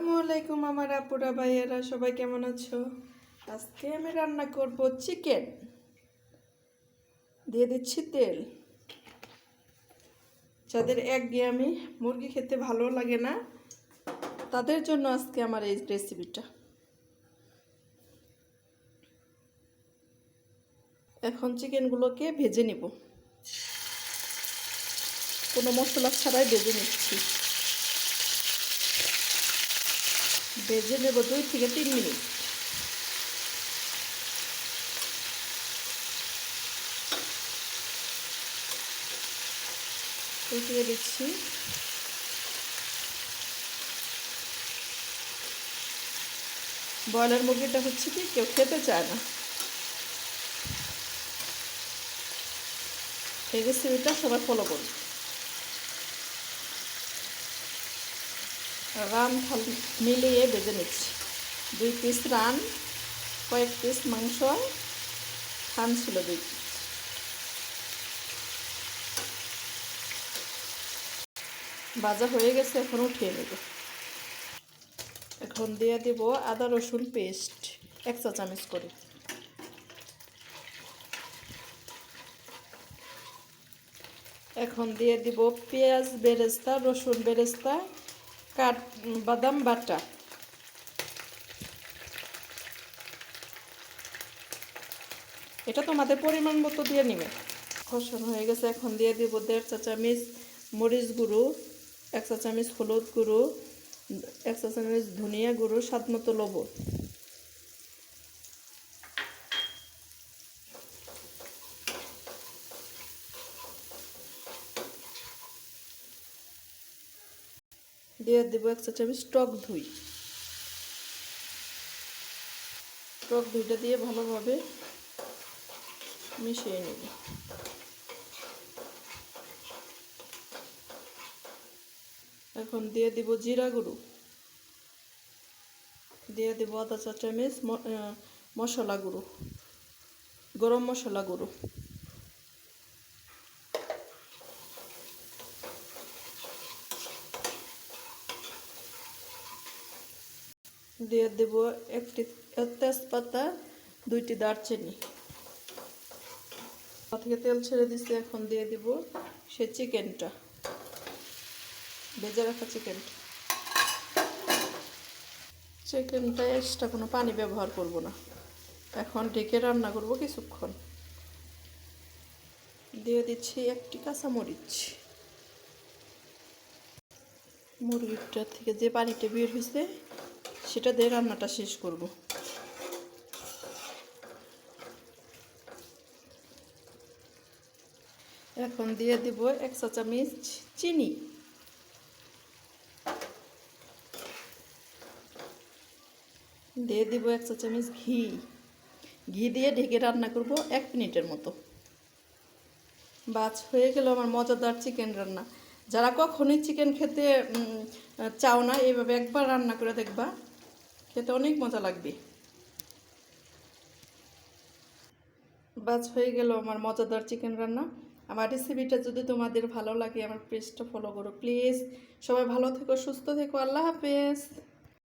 আসসালামু আলাইকুম আমার আপুরা ভাইয়েরা, সবাই কেমন আছো? আজকে আমি রান্না করব চিকেন। দিয়ে দিচ্ছি তেল। যাদের একঘেয়েমি মুরগি খেতে ভালো লাগে না তাদের জন্য আজকে আমার এই রেসিপিটা। এখন চিকেনগুলোকে ভেজে নিব, কোনো মশলা ছাড়াই ভেজে নিচ্ছি। ভেজে নেব 2 থেকে 3 মিনিট। উঠিয়ে দিচ্ছি। ব্রয়লার মুরগিটা হচ্ছে কি কেউ খেতে চায় না। এই রেসিপিটা সবাই ফলো করুন। রান মিলিয়ে ভেজে নিচ্ছি। 2 পিস রান, কয়েক পিস মাংস, খান ছিল 2 পিস। ভাজা হয়ে গেছে, এখন উঠিয়ে নেব। এখন দিয়ে দেব আদা রসুন পেস্ট 1 চা চামচ করে। এখন দিয়ে দিব পেঁয়াজ বেরেস্তা, রসুন বেরেস্তা, বাদাম বাটা। এটা তোমাদের পরিমাণ মতো দিয়ে নিবে। কষানো হয়ে গেছে, এখন দিয়ে দিব 1.5 চা চামচ মরিচ গুঁড়ো, 1 চা চামচ হলুদ গুঁড়ো, 1 চা চামচ ধনিয়া গুঁড়ো, স্বাদ মতো লবণ। দিয়ে দেবো 1 চা চামচ টক দই। টক দইটা দিয়ে ভালোভাবে মিশিয়ে নেব। এখন দিয়ে দিব জিরা গুঁড়ো, দিয়ে দিব আধা চা চামচ মশলা গুঁড়ো, গরম মশলা গুঁড়ো। দিয়ে দেব 1টি তেজপাতা, 2টি দারচিনি। থেকে তেল ছেড়ে দিচ্ছি, এখন দিয়ে দিব সে চিকেনটা, ভেজে রাখা চিকেনটা এক্সট্রা কোনো পানি ব্যবহার করব না। এখন ঢেকে রান্না করব কিছুক্ষণ। দিয়ে দিচ্ছি 1টি কাঁচামরিচ। মুরগিটা থেকে যে পানিটা বের হয়েছে সেটা দিয়ে রান্নাটা শেষ করব। এখন দিয়ে দিব 1 চা চামচ চিনি, দিয়ে দিব 1 চা চামচ ঘি দিয়ে ঢেকে রান্না করব 1 মিনিটের মতো। বাস হয়ে গেল আমার মজাদার চিকেন রান্না। যারা কখনোই চিকেন খেতে চাও না, এইভাবে একবার রান্না করে দেখবা, খেতে অনেক মজা লাগবে। বাস হয়ে গেল আমার মজাদার চিকেন রান্না। আমার রেসিপিটা যদি তোমাদের ভালো লাগে আমার পেজটা ফলো করো প্লিজ। সবাই ভালো থেকো, সুস্থ থেকো। আল্লাহ হাফেজ।